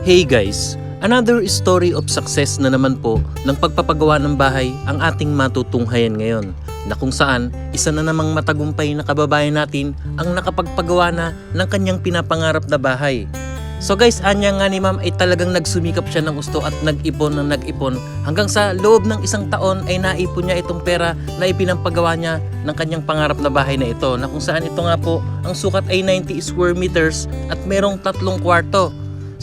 Hey guys, another story of success na naman po ng pagpapagawa ng bahay ang ating matutunghayan ngayon, na kung saan isa na namang matagumpay na kababayan natin ang nakapagpagawa na ng kanyang pinapangarap na bahay. So guys, anya nga ni ma'am ay talagang nagsumikap siya ng gusto at nag-ipon ng nag-ipon hanggang sa loob ng isang taon ay naipon niya itong pera na ipinampagawa niya ng kanyang pangarap na bahay na ito, na kung saan ito nga po ang sukat ay 90 square meters at merong 3 kwarto.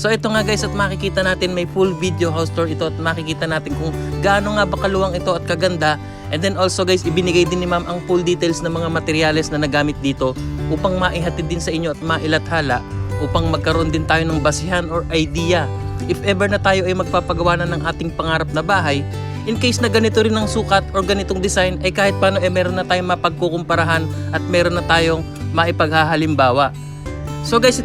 So ito nga guys, at makikita natin may full video house tour ito at makikita natin kung gaano nga ba kaluwang ito at kaganda. And then also guys, ibinigay din ni ma'am ang full details ng mga materyales na nagamit dito upang maihatid din sa inyo at mailathala, upang magkaroon din tayo ng basihan or idea if ever na tayo ay magpapagawa na ng ating pangarap na bahay. In case na ganito rin ang sukat or ganitong design, ay kahit paano meron na tayong mapagkukumparahan at meron na tayong maipaghahalimbawa. So guys,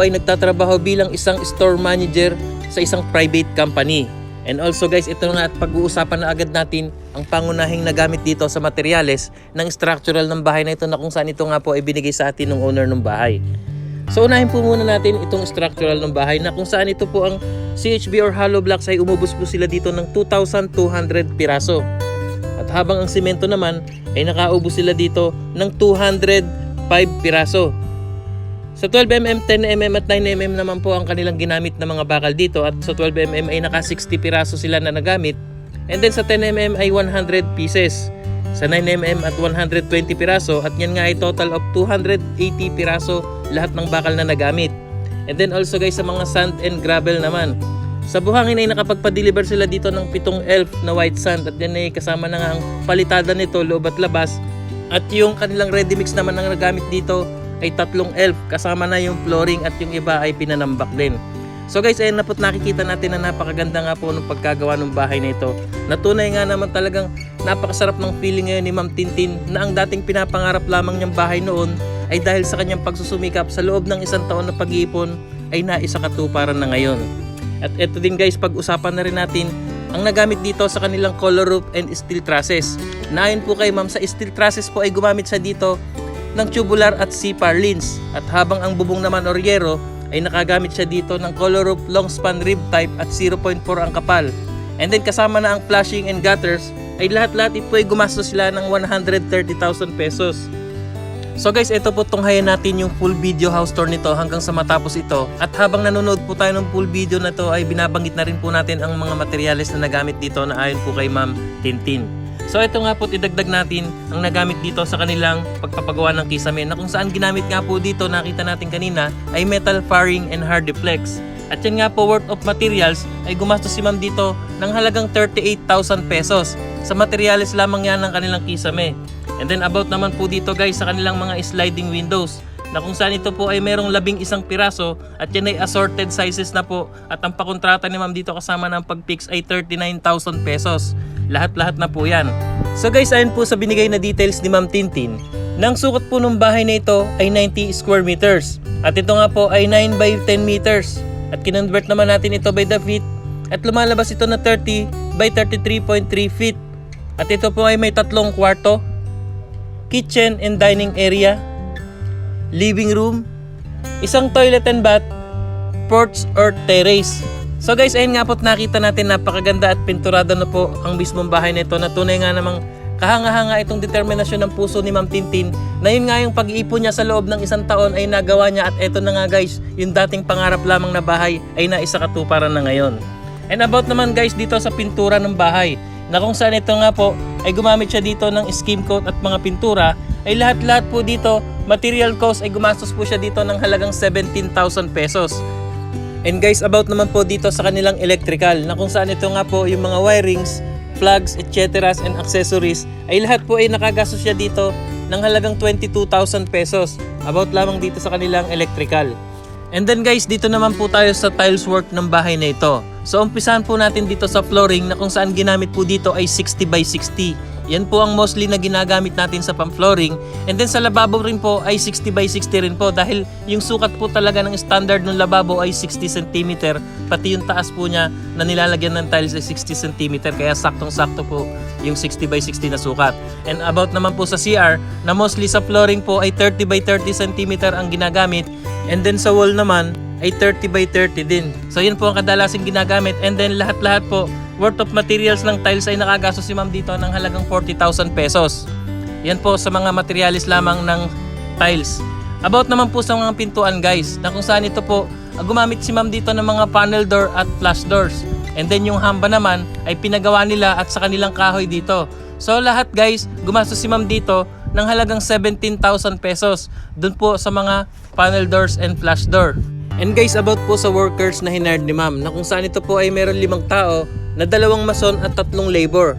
ay nagtatrabaho bilang isang store manager sa isang private company. And also guys, ito nga at pag-uusapan na agad natin ang pangunahing nagamit dito sa materyales ng structural ng bahay na ito, na kung saan ito nga po ay binigay sa atin ng owner ng bahay. So unahin po muna natin itong structural ng bahay, na kung saan ito po ang CHB or hollow blocks ay umubos po sila dito ng 2,200 piraso. At habang ang simento naman ay nakaubos sila dito ng 205 piraso. Sa 12mm, 10mm at 9mm naman po ang kanilang ginamit na mga bakal dito, at sa 12mm ay naka 60 piraso sila na nagamit, and then sa 10mm ay 100 pieces, sa 9mm at 120 piraso, at yan nga ay total of 280 piraso lahat ng bakal na nagamit. And then also guys, sa mga sand and gravel naman, sa buhangin ay nakapagpa-deliver sila dito ng 7 elf na white sand, at yan ay kasama na nga ang palitada nito loob at labas, at yung kanilang ready mix naman ang nagamit dito ay 3 elf, kasama na yung flooring at yung iba ay pinanambak din. So guys, ayun na po't nakikita natin na napakaganda nga po ng pagkagawa ng bahay na ito. Natunay nga naman talagang napakasarap ng feeling ngayon ni Ma'am Tintin, na ang dating pinapangarap lamang niyang bahay noon ay dahil sa kanyang pagsusumikap sa loob ng isang taon na pag-iipon ay naisakatuparan na ngayon. At ito din guys, pag-usapan na rin natin ang nagamit dito sa kanilang color roof and steel trusses. Na ayon po kay Ma'am, sa steel trusses po ay gumamit siya dito ng tubular at C-par lins, at habang ang bubong naman or yero ay nakagamit siya dito ng color roof long span rib type at 0.4 ang kapal. And then kasama na ang flashing and gutters, ay lahat-lahat ito ay gumastos sila ng 130,000 pesos. So guys, ito po tunghayan natin yung full video house tour nito hanggang sa matapos ito, at habang nanonood po tayo ng full video na to ay binabanggit na rin po natin ang mga materyales na nagamit dito na ayon po kay Ma'am Tintin. So ito nga po, idagdag natin ang nagamit dito sa kanilang pagpapagawa ng kisame, na kung saan ginamit nga po dito, nakita natin kanina, ay metal faring and hardiplex. At yan nga po, worth of materials ay gumastos si ma'am dito ng halagang 38,000 pesos. Sa materials lamang yan ng kanilang kisame. And then about naman po dito guys sa kanilang mga sliding windows, na kung saan ito po ay merong 11 piraso, at yan ay assorted sizes na po, at ang pakontrata ni ma'am dito kasama ng pag-fix ay 39,000 pesos. Lahat-lahat na po yan. So guys, ayon po sa binigay na details ni Ma'am Tintin, nang sukat po ng bahay na ito ay 90 square meters. At ito nga po ay 9 by 10 meters. At kinonvert naman natin ito by the feet, at lumalabas ito na 30 by 33.3 feet. At ito po ay may 3 kwarto, kitchen and dining area, living room, isang toilet and bath, porch or terrace. So guys, ayun nga po't nakita natin napakaganda at pinturado na po ang mismong bahay nito, na tunay nga namang kahanga-hanga itong determinasyon ng puso ni Ma'am Tintin, na yun nga yung pag-iipon niya sa loob ng isang taon ay nagawa niya, at eto na nga guys, yung dating pangarap lamang na bahay ay naisakatuparan na ngayon. And about naman guys dito sa pintura ng bahay, na kung saan ito nga po ay gumamit siya dito ng skim coat at mga pintura, ay lahat-lahat po dito material cost ay gumastos po siya dito ng halagang 17,000 pesos. And guys, about naman po dito sa kanilang electrical na kung saan ito nga po yung mga wirings, plugs, etc. and accessories ay lahat po ay nakagastos siya dito ng halagang 22,000 pesos. About lamang dito sa kanilang electrical. And then guys, dito naman po tayo sa tiles work ng bahay na ito. So umpisahan po natin dito sa flooring na kung saan ginamit po dito ay 60 by 60. Yan po ang mostly na ginagamit natin sa pang-flooring. And then sa lababo rin po ay 60 by 60 rin po dahil yung sukat po talaga ng standard ng lababo ay 60 cm. Pati yung taas po niya na nilalagyan ng tiles ay 60 cm. Kaya saktong-sakto po yung 60 by 60 na sukat. And about naman po sa CR na mostly sa flooring po ay 30 by 30 cm ang ginagamit. And then sa wall naman ay 30 by 30 din. So yun po ang kadalasang ginagamit. And then lahat-lahat po worth of materials ng tiles ay nakagastos si ma'am dito ng halagang 40,000 pesos. Yan po sa mga materialis lamang ng tiles. About naman po sa mga pintuan guys, na kung saan ito po, gumamit si ma'am dito ng mga panel door at flash doors. And then yung hamba naman ay pinagawa nila at sa kanilang kahoy dito. So lahat guys, gumastos si ma'am dito ng halagang 17,000 pesos. Doon po sa mga panel doors and flash door. And guys, about po sa workers na hinard ni ma'am, na kung saan ito po ay meron 5 tao, na 2 mason at 3 labor.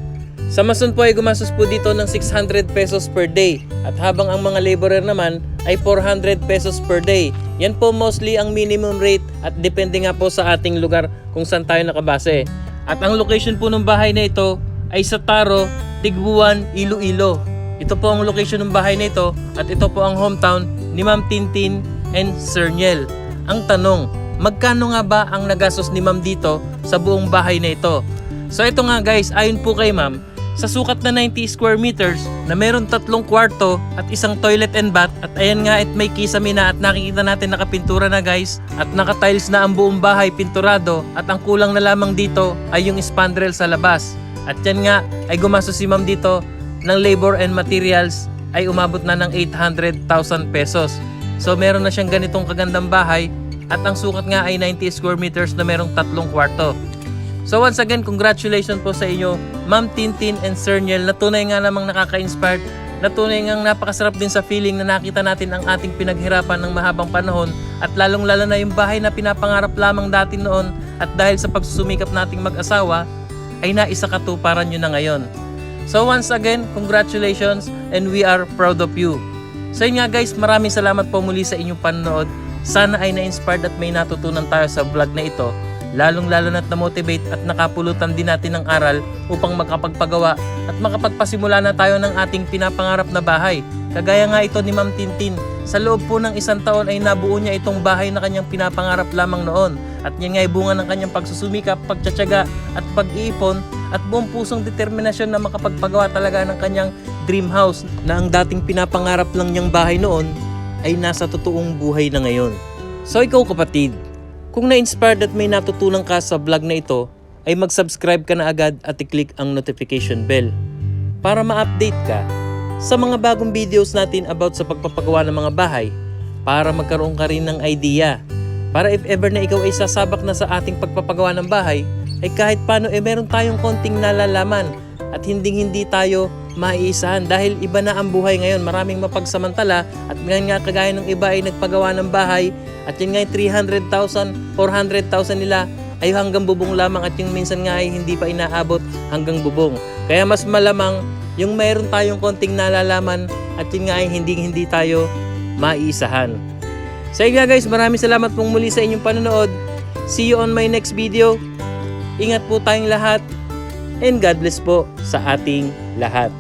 Sa mason po ay gumastos po dito ng 600 pesos per day at habang ang mga laborer naman ay 400 pesos per day. Yan po mostly ang minimum rate at depende nga po sa ating lugar kung saan tayo nakabase. At ang location po ng bahay na ito ay sa Taro, Tigbuan, Iloilo. Ito po ang location ng bahay na ito at ito po ang hometown ni Ma'am Tintin and Sir Niel. Ang tanong, magkano nga ba ang nagastos ni ma'am dito sa buong bahay na ito? So ito nga guys, ayon po kay ma'am, sa sukat na 90 square meters na meron 3 kwarto at 1 toilet and bath at ayan nga at may kisame na at nakikita natin nakapintura na guys at nakatiles na ang buong bahay pinturado at ang kulang na lamang dito ay yung spandrel sa labas. At yan nga ay gumastos si ma'am dito ng labor and materials ay umabot na ng 800,000 pesos. So meron na siyang ganitong kagandang bahay at ang sukat nga ay 90 square meters na merong 3 kwarto. So once again, congratulations po sa inyo, Ma'am Tintin and Sir Niel, na tunay nga namang nakaka-inspired, na tunay nga napakasarap din sa feeling na nakita natin ang ating pinaghirapan ng mahabang panahon at lalong-lalo na yung bahay na pinapangarap lamang dati noon at dahil sa pagsusumikap nating mag-asawa, ay naisakatuparan nyo na ngayon. So once again, congratulations and we are proud of you. So yun nga guys, maraming salamat po muli sa inyong panonood. Sana ay na-inspired at may natutunan tayo sa vlog na ito, lalong-lalo na't na-motivate at nakapulutan din natin ng aral upang makapagpagawa at makapagpasimula na tayo ng ating pinapangarap na bahay. Kagaya nga ito ni Ma'am Tintin, sa loob po ng 1 taon ay nabuo niya itong bahay na kanyang pinapangarap lamang noon. At yan nga ay bunga ng kanyang pagsusumikap, pagtsatsaga at pag-iipon at buong pusong determinasyon na makapagpagawa talaga ng kanyang dream house na ang dating pinapangarap lang niyang bahay noon ay nasa totoong buhay na ngayon. So ikaw kapatid, kung na-inspired at may natutunan ka sa vlog na ito, ay mag-subscribe ka na agad at i-click ang notification bell para ma-update ka sa mga bagong videos natin about sa pagpapagawa ng mga bahay, para magkaroon ka rin ng idea. Para if ever na ikaw ay sasabak na sa ating pagpapagawa ng bahay, ay kahit paano meron tayong konting nalalaman at hindi tayo maiisahan dahil iba na ang buhay ngayon, maraming mapagsamantala at ngayon nga kagaya ng iba ay nagpagawa ng bahay at yun nga 300,000, 400,000 nila ay hanggang bubong lamang at yung minsan nga ay hindi pa inaabot hanggang bubong. Kaya mas malamang yung mayroon tayong konting nalalaman at yun nga ay hindi tayo maiisahan. So yun nga guys, maraming salamat pong muli sa inyong panonood. See you on my next video. Ingat po tayong lahat. And God bless po sa ating lahat.